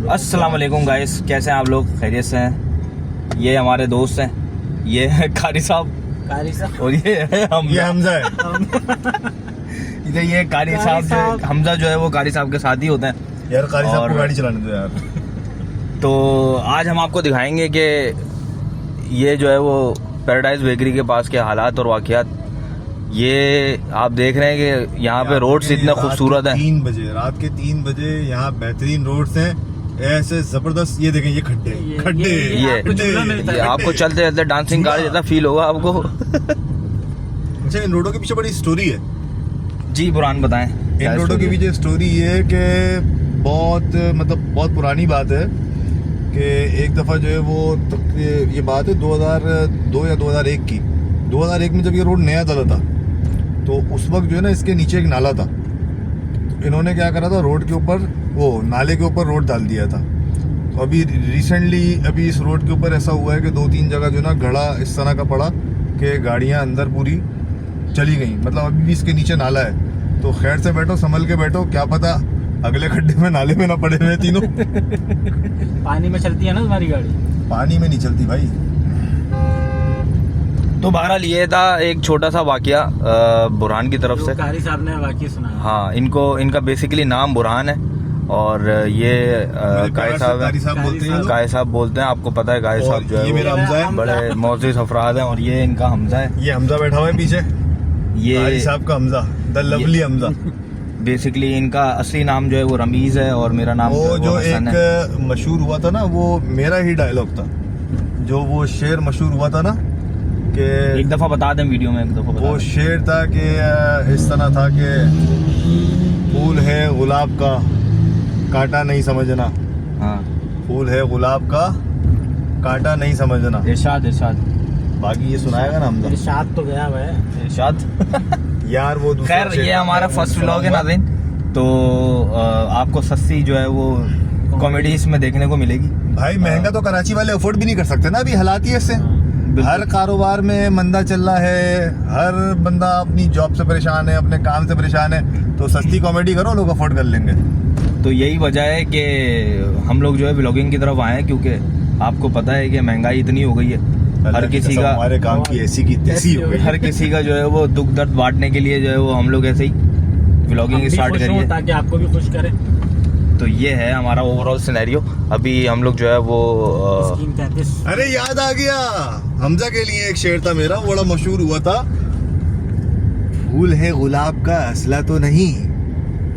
अस्सलाम वालेकुम गाइस, कैसे हैं आप लोग? खैरियत से हैं? ये हमारे दोस्त हैं, ये है कारी साहब और ये है हमजा है। ये कारी साहब जो हमजा जो है वो कारी साहब के साथ ही होते हैं यार। कारी साहब को गाड़ी चलाने दो यार। तो आज हम आपको दिखाएंगे कि ये जो है वो पैराडाइज बेकरी के पास के हालात और वाक़यात। ये आप देख रहे हैं कि यहाँ पे रोड्स इतने खूबसूरत हैं। 3 बजे रात के 3 बजे यहाँ बेहतरीन रोड्स हैं, ऐसे जबरदस्त। ये देखें, ये खड्डे ये आपको चलते चलते डांसिंग कार जैसा फील होगा आपको। अच्छा, इन रोडों के पीछे बड़ी स्टोरी है जी, बुरहान बताएं। इन रोडों के पीछे स्टोरी ये है कि बहुत पुरानी बात है कि एक दफ़ा जो है वो ये बात है 2002 या 2001 की। 2001 में जब ये रोड नया डला था तो उस वक्त जो है ना इसके नीचे एक नाला था। इन्होंने क्या करा था, रोड के ऊपर वो नाले के ऊपर रोड डाल दिया था। तो अभी रिसेंटली इस रोड के ऊपर ऐसा हुआ है कि 2-3 जगह जो ना गड़ा इस तरह का पड़ा कि गाड़ियां अंदर पूरी चली गई। मतलब अभी भी इसके नीचे नाला है, तो खैर से बैठो, संभल के बैठो, क्या पता अगले खड्डे में नाले में ना पड़े हुए तीनों। पानी में चलती है ना तुम्हारी गाड़ी? पानी में नहीं चलती भाई। तो बहरहाल ये था एक छोटा सा वाकया बुरहान की तरफ से। कारी साहब ने वाकया सुनाया। हाँ, इनका बेसिकली नाम बुरहान है और ये गाय साहब बोलते हैं। आपको पता है गाय साहब जो है मेरा हमजा है, बड़े मोअज़्ज़िज़ अफराद हैं और ये इनका हमजा है। ये हमजा बैठा हुआ है पीछे, ये गाय साहब का Hamza, the lovely Hamza. Basically इनका असली नाम जो है वो रमीज है और मेरा नाम वो जो एक मशहूर हुआ था ना, वो मेरा ही डायलॉग था। जो वो शेर मशहूर हुआ था ना कि एक दफा बता दें वीडियो में, एक दफा बता वो दें। शेर था कि इस तरह था कि फूल है गुलाब का कांटा नहीं समझना। हाँ, फूल है गुलाब का कांटा नहीं समझना। इरशाद बाकी ये सुनाएगा ना हमजा। इरशाद तो गया भाई, इरशाद। यार वो दूसरा खैर, ये हमारा फर्स्ट व्लॉग है नाज़रीन, तो आपको सस्ती जो है वो कॉमेडी इसमें देखने को मिलेगी। भाई महंगा तो कराची वाले अफोर्ड भी नहीं कर सकते ना, अभी हालात ही ऐसे। हर कारोबार में मंदा चल रहा है, हर बंदा अपनी जॉब से परेशान है, अपने काम से परेशान है, तो सस्ती कॉमेडी करो, लोग अफोर्ड कर लेंगे। तो यही वजह है कि हम लोग जो है व्लॉगिंग की तरफ आए हैं, क्योंकि आपको पता है कि महंगाई इतनी हो गई है। हर किसी का हमारे काम की ऐसी की तैसी हो गई। हर किसी का जो है वो दुख दर्द बांटने के लिए जो है वो हम लोग ऐसे ही व्लॉगिंग स्टार्ट करिए ताकि आपको भी खुश करें। तो ये है हमारा ओवरऑल सिनेरियो। अभी हम लोग जो है वो अरे याद आ गया, हमजा के लिए एक शेर था मेरा, बड़ा मशहूर हुआ था। फूल है गुलाब का असला तो नहीं,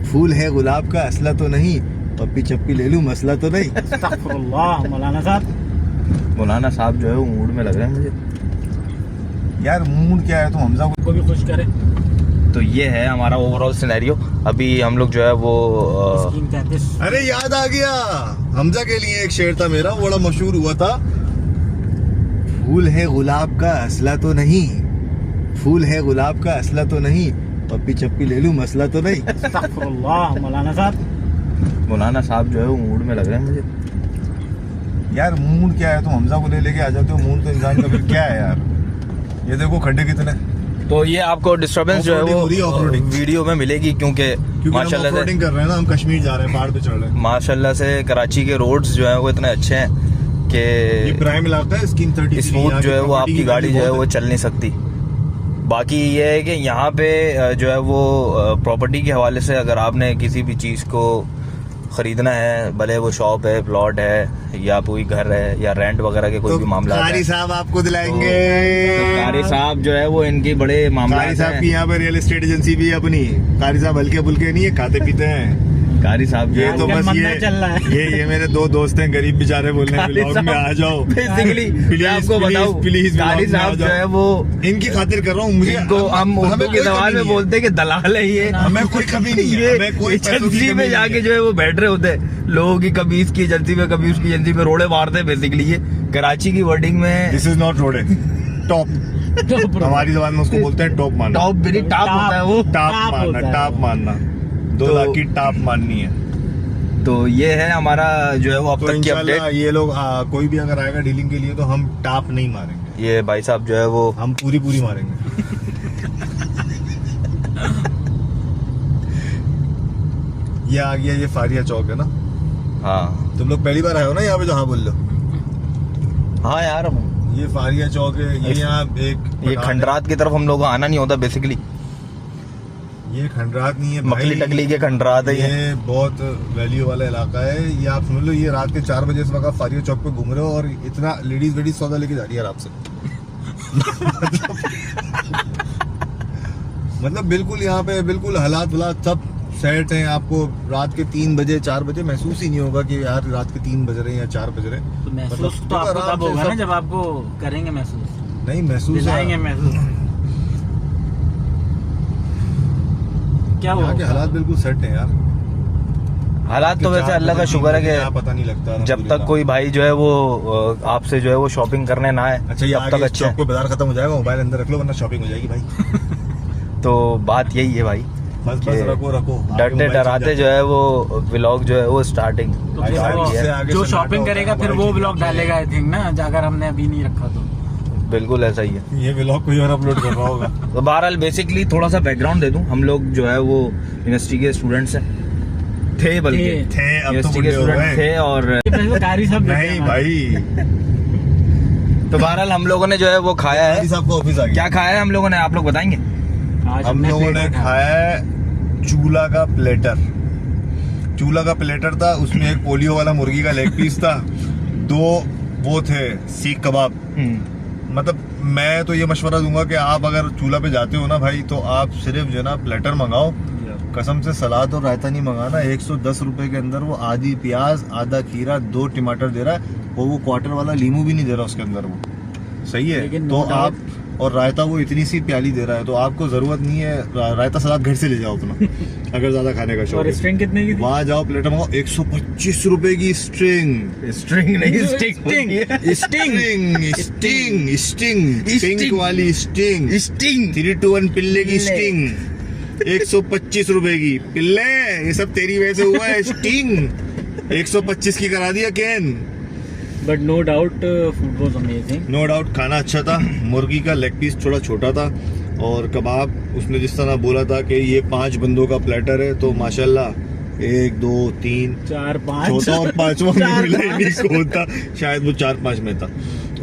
फूल है गुलाब का असला तो नहीं, पप्पी चप्पी ले लूं मसला तो नहीं। मौलाना साहब जो है वो मूड में लग रहे हैं मुझे। यार मूड क्या है, तो हमजा को भी खुश करे। तो ये है हमारा ओवरऑल सिनेरियो। अभी हम लोग जो है वो अरे याद आ गया, हमजा के लिए एक शेर था मेरा, बड़ा मशहूर हुआ था। फूल है गुलाब का असला तो नहीं, फूल है गुलाब का असला तो नहीं, पप्पी चप्पी ले लूं मसला तो नहीं। मौलाना साहब जो है वो मूड में लग रहे हैं मुझे। यार मूड क्या है, तुम हमजा को लेके आ जाते हो, मूड तो इंसान का फिर क्या है यार। ये देखो खड्डे कितने। तो ये आपको डिस्टर्बेंस जो है वो वीडियो में मिलेगी, क्योंकि माशाल्लाह से कर रहे हैं ना, हम कश्मीर जा रहे हैं, पहाड़ पे चढ़ रहे हैं। माशाल्लाह से कराची के रोड्स जो है वो इतने अच्छे हैं कि प्राइम इलाका है, स्कीम 30 स्मूथ जो है वो आपकी गाड़ी जो है वो चल नहीं सकती। बाकी ये है कि यहाँ पे जो है वो प्रॉपर्टी के हवाले से अगर आपने किसी भी चीज़ को खरीदना है, भले वो शॉप है, प्लॉट है या कोई घर है या रेंट वगैरह के कोई भी मामला है, कारी साहब आपको दिलाएंगे। तो कारी साहब जो है वो इनकी बड़े मामला। कारी साहब की यहाँ पे रियल एस्टेट एजेंसी भी है अपनी। कारी साहब हल्के फुल्के नहीं है, खाते पीते हैं। कारी साहब ये तो बस चल रहा है। ये मेरे 2 दोस्त हैं, गरीब बेचारे, बोल रहे हैं व्लॉग में आ जाओ। बेसिकली आपको बताऊं, प्लीज कारी साहब जो है वो इनकी खातिर कर रहा हूँ। मुझे इनको हम उर्दू की जबान में बोलते हैं कि दलाल है ये। हमें कोई कमी नहीं है, हमें कोई एजेंसी में जाके जो है वो बैठ रहे होते हैं, लोगों की कभी इसकी एजेंसी में कभी उसकी एजेंसी में रोड़े मारते हैं। बेसिकली ये कराची की वर्डिंग में दिस इज नॉट रोडे, टॉप। हमारी जबान में उसको बोलते हैं टॉप मारना। टॉप भी टाप होता है वो, टाप मारना 2 लाख की टाप मारनी है। तो ये है हमारा जो है वो अब तक की अपडेट। ये लोग कोई भी अगर आएगा डीलिंग के लिए तो हम टाप नहीं मारेंगे। ये भाई साहब जो है वो हम पूरी मारेंगे। ये आ गया, ये फारिया चौक है ना, हाँ तुम लोग पहली बार आए हो ना यहाँ पे, जो हाँ बोल लो। हाँ यार, ये फारिया चौक है, ये यहाँ एक ये खंडरात की तरफ हम लोग को आना नहीं होता बेसिकली। ये खंडरात नहीं है भाई, मकली टकली के खंडरात है ये बहुत वैल्यू वाला इलाका है। ये आप समझ लो, ये रात के 4 बजे इस वक्त आप फारिया चौक पे घूम रहे हो और इतना लेडीज वेडीज सौदा लेके जा रही है आपसे। मतलब बिल्कुल यहाँ पे बिल्कुल हालात वलात सब सेट हैं। आपको रात के 3 बजे 4 बजे महसूस ही नहीं होगा कि यार रात के 3 बज रहे हैं या 4 बज रहे हैं। तो महसूस मतलब तो आपको आराम तब से होगा ना सब- जब आपको करेंगे महसूस, नहीं महसूस दिलाएंगे महसूस। क्या यहाँ के हुआ? हालात बिल्कुल सेट हैं यार। हालात तो वैसे अल्लाह का शुक्र है क्या कि पता नहीं लगता जब तक कोई भाई जो है वो आपसे जो है वो शॉपिंग करने ना आए अच्छा, ये तब आगे तक इस अच्छा चौक है। पे बाजार खत्म हो जाएगा, मोबाइल अंदर रख लो वरना शॉपिंग हो जाएगी भाई। तो बात यही है भाई, बस कि रखो रखो, आगे डरते मोबाइल डराते चल जो है वो व्लॉग जो है वो स्टार्टिंग तो फिर आगे वो से आगे जो से शॉपिंग नाटक करेगा होता है, फिर वो मोबाइल ब्लॉग चीज़ डालेगा आई थिंक ना, अगर हमने अभी नहीं रखा तो। बिल्कुल ऐसा ही है। ये व्लॉग कोई और अपलोड कर रहा होगा। तो बहरहाल बेसिकली थोड़ा सा बैकग्राउंड दे दूं, हम लोग जो है वो यूनिवर्सिटी के स्टूडेंट्स हैं, थे बल्कि थे, अब तो यूनिवर्सिटी के बुढ़े हो स्टूडेंट गए। थे। और गाड़ी सब नहीं भाई, तो बहरहाल हम लोगों ने जो है वो खाया है। साहब का ऑफिस आ गया। क्या खाया है हम लोगों ने, आप लोग बताएंगे? आज हम हमने लोगों ने प्लेटर खाया है चूल्हा का प्लेटर। चूल्हा का प्लेटर था, उसमें एक पोलियो वाला मुर्गी का लेग पीस था, 2 वो थे सीख कबाब। मतलब मैं तो ये मशवरा दूंगा कि आप अगर चूल्हा पे जाते हो ना भाई, तो आप सिर्फ जो है ना प्लेटर मंगाओ, कसम से सलाद और रायता नहीं मंगाना। 110 रुपए के अंदर वो आधी प्याज, आधा खीरा, 2 टमाटर दे रहा है, और वो क्वार्टर वाला लीमू भी नहीं दे रहा उसके अंदर। वो सही है। लेकिन तो no doubt- आप, और रायता वो इतनी सी प्याली दे रहा है, तो आपको जरूरत नहीं है रायता सलाद घर से ले जाओ अपना। अगर ज्यादा खाने का शौक और है। स्ट्रिंग कितने की थी? वहाँ जाओ प्लेटर मंगाओ, 125 रुपए की स्ट्रिंग। स्ट्रिंग नहीं, stick sting. Sting sting sting pink sting. वाली स्टिंग, स्टिंग 3 to 1 पिल्ले की पिल्ले। स्टिंग 125 रुपए की। पिल्ले ये सब तेरी वजह से हुआ है। स्टिंग 125 की करा दिया can. But no doubt food was amazing. No doubt खाना अच्छा था। मुर्गी का लेग पीस थोड़ा छोटा था, और कबाब उसने जिस तरह बोला था कि ये 5 बंदों का प्लेटर है, तो माशाल्लाह 1 2 3 4 5 चौथा और 5वां में मिला ही नहीं कौन था, शायद वो 4-5 में था।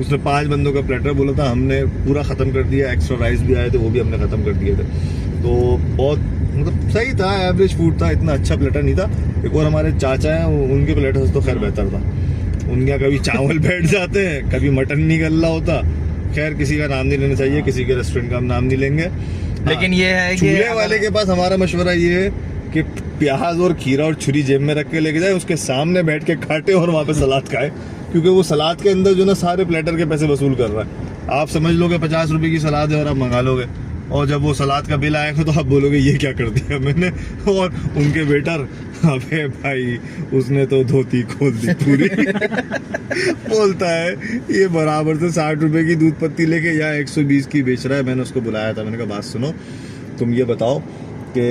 उसने 5 बंदों का प्लेटर बोला था, हमने पूरा खत्म कर दिया। एक्स्ट्रा राइस भी आए थे, वो भी हमने खत्म कर दिए थे। तो बहुत मतलब सही था, एवरेज फूड था, इतना अच्छा प्लेटर नहीं था। एक और हमारे चाचा हैं, उनके प्लेटर से तो खैर बेहतर था। उनके यहाँ कभी चावल बैठ जाते हैं, कभी मटन नहीं गल रहा होता। खैर किसी का नाम नहीं लेना चाहिए, किसी के रेस्टोरेंट का हम नाम नहीं लेंगे। लेकिन ये है कि चूल्हे वाले के पास हमारा मशवरा ये है कि प्याज और खीरा और छुरी जेब में रख के लेके जाए, उसके सामने बैठ के काटे और वहाँ पे सलाद खाए, क्योंकि वो सलाद के अंदर जो ना सारे प्लेटर के पैसे वसूल कर रहा है। आप समझ लो कि 50 रुपए की सलाद है और आप मंगा लोगे, और जब वो सलाद का बिल आएगा तो आप बोलोगे ये क्या कर दिया मैंने। और उनके वेटर, अबे भाई उसने तो धोती खोल दी पूरी। बोलता है ये बराबर से 60 रुपए की दूध पत्ती लेके यहाँ 120 की बेच रहा है। मैंने उसको बुलाया था, मैंने कहा बात सुनो, तुम ये बताओ कि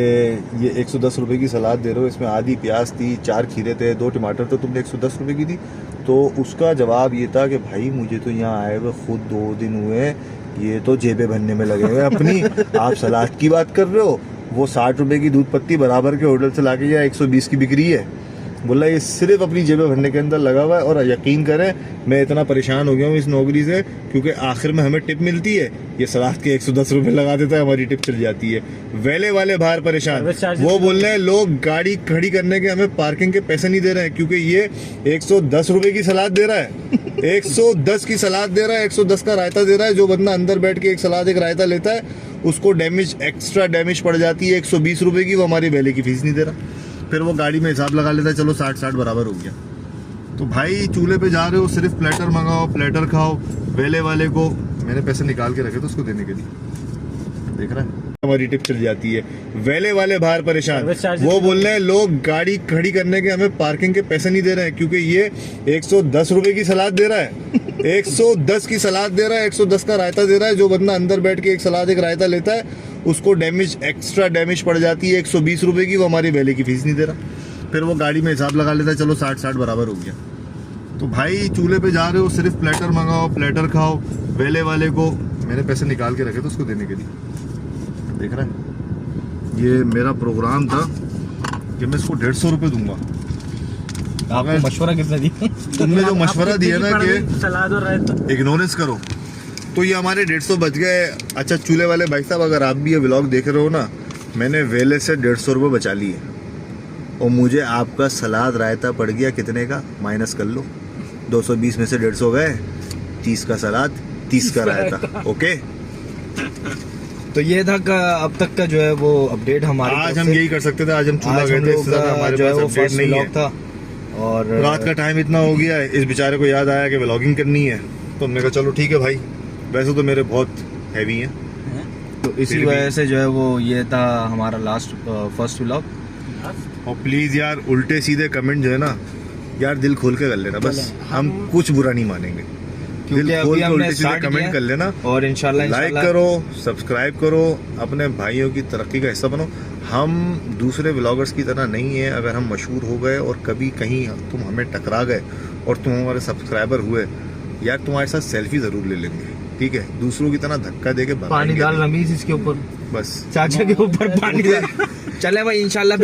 ये 110 रुपए की सलाद दे रहे हो, इसमें आधी प्याज थी, 4 खीरे थे, 2 टमाटर, तो तुमने 110 रुपए की दी। तो उसका जवाब ये था कि भाई मुझे तो यहाँ आए हुए खुद 2 दिन हुए, ये तो जेबें भरने में लगे हुए अपनी। आप सलाद की बात कर रहे हो, वो 60 रुपए की दूध पत्ती बराबर के होटल से लाके यहाँ 120 की बिक रही है। बोला ये सिर्फ अपनी जेबें भरने के अंदर लगा हुआ है। और यकीन करें मैं इतना परेशान हो गया हूँ इस नौकरी से, क्योंकि आखिर में हमें टिप मिलती है, ये सलाद के 110 रुपए लगा देता है, हमारी टिप चल जाती है। वेले वाले बाहर परेशान, सर्विस चार्जेस वो बोल रहे हैं लोग गाड़ी खड़ी करने के हमें पार्किंग के पैसे नहीं दे रहे हैं, क्योंकि ये 110 रुपए की सलाद दे रहा है। 110 की सलाद दे रहा है, 110 का रायता दे रहा है। जो बंदा अंदर बैठ के एक सलाद एक रायता लेता है, उसको डैमेज, एक्स्ट्रा डैमेज पड़ जाती है 120 रुपए की, वो हमारी वेले की फीस नहीं दे रहा। फिर वो गाड़ी में हिसाब लगा लेता है, चलो 60-60 बराबर हो गया। तो भाई चूल्हे पे जा रहे हो, सिर्फ प्लेटर मंगाओ, प्लेटर खाओ। वेले वाले को मैंने पैसे निकाल के रखे थे उसको देने के लिए, देख रहा है, हमारी टिप चल जाती है। वेले वाले बाहर परेशान, सर्विस चार्जेस वो बोल रहे हैं लोग गाड़ी खड़ी करने के हमें पार्किंग के पैसे नहीं दे रहे हैं, क्योंकि ये 110 रुपए की सलाद दे रहा है। 110 की सलाद दे रहा है, 110 का रायता दे रहा है। जो बंदा अंदर बैठ के एक सलाद एक रायता लेता है, उसको डैमेज, एक्स्ट्रा डैमेज पड़ जाती है 120 रुपए की, वो हमारी वेले की फीस नहीं दे रहा। फिर वो गाड़ी में हिसाब लगा लेता है, चलो 60-60 बराबर हो गया। तो भाई चूल्हे पे जा रहे हो, सिर्फ प्लेटर मंगाओ, प्लेटर खाओ। वेले वाले को मैंने पैसे निकाल के रखे थे उसको देने के लिए, देख रहा है। ये मेरा प्रोग्राम था कि मैं इसको 150 रुपये दूंगा, आपको मशवरा किसने दिया? तुमने जो मशवरा दिया ना कि सलाद और रायता। इग्नोरेंस करो, तो ये हमारे 150 बच गए। अच्छा चूल्हे वाले भाई साहब, अगर आप भी ये व्लॉग देख रहे हो ना, मैंने वेले से 150 रुपये बचा लिए और मुझे आपका सलाद रायता पड़ गया कितने का, माइनस कर लो। 220 में से 150 गए, 30 का सलाद, 30 का रायता। ओके, तो ये था अब तक का जो है वो अपडेट हमारे आज हम यही कर सकते थे। आज हम चूल्हा गए थे, इससे ज़्यादा हमारे पास अपडेट नहीं है। था और रात का टाइम इतना हो गया है, इस बेचारे को याद आया कि व्लॉगिंग करनी है, तो हमने कहा चलो ठीक है भाई। वैसे तो मेरे बहुत हैवी हैं, तो इसी फिर भी- वजह से जो है वो ये था हमारा लास्ट फर्स्ट व्लॉग। और प्लीज़ यार उल्टे सीधे कमेंट जो है ना यार, दिल खोल के कर लेना बस, हम कुछ बुरा नहीं मानेंगे। क्योंकि दिल खोल अभी के हमने उल्टे सीधे स्टार्ट कमेंट कर लेना और इंशाल्लाह लाइक करो, सब्सक्राइब करो, अपने भाइयों की तरक्की का हिस्सा बनो। हम दूसरे व्लॉगर्स की तरह नहीं है, अगर हम मशहूर हो गए और कभी कहीं तुम हमें टकरा गए और तुम हमारे सब्सक्राइबर हुए, यार तुम्हारे साथ सेल्फी ज़रूर ले लेंगे, ठीक है? दूसरों की तरह धक्का दे के पानी डाल रमीज इसके ऊपर, बस। चाचा के ऊपर पानी डाल। चले भाई इंशाल्लाह।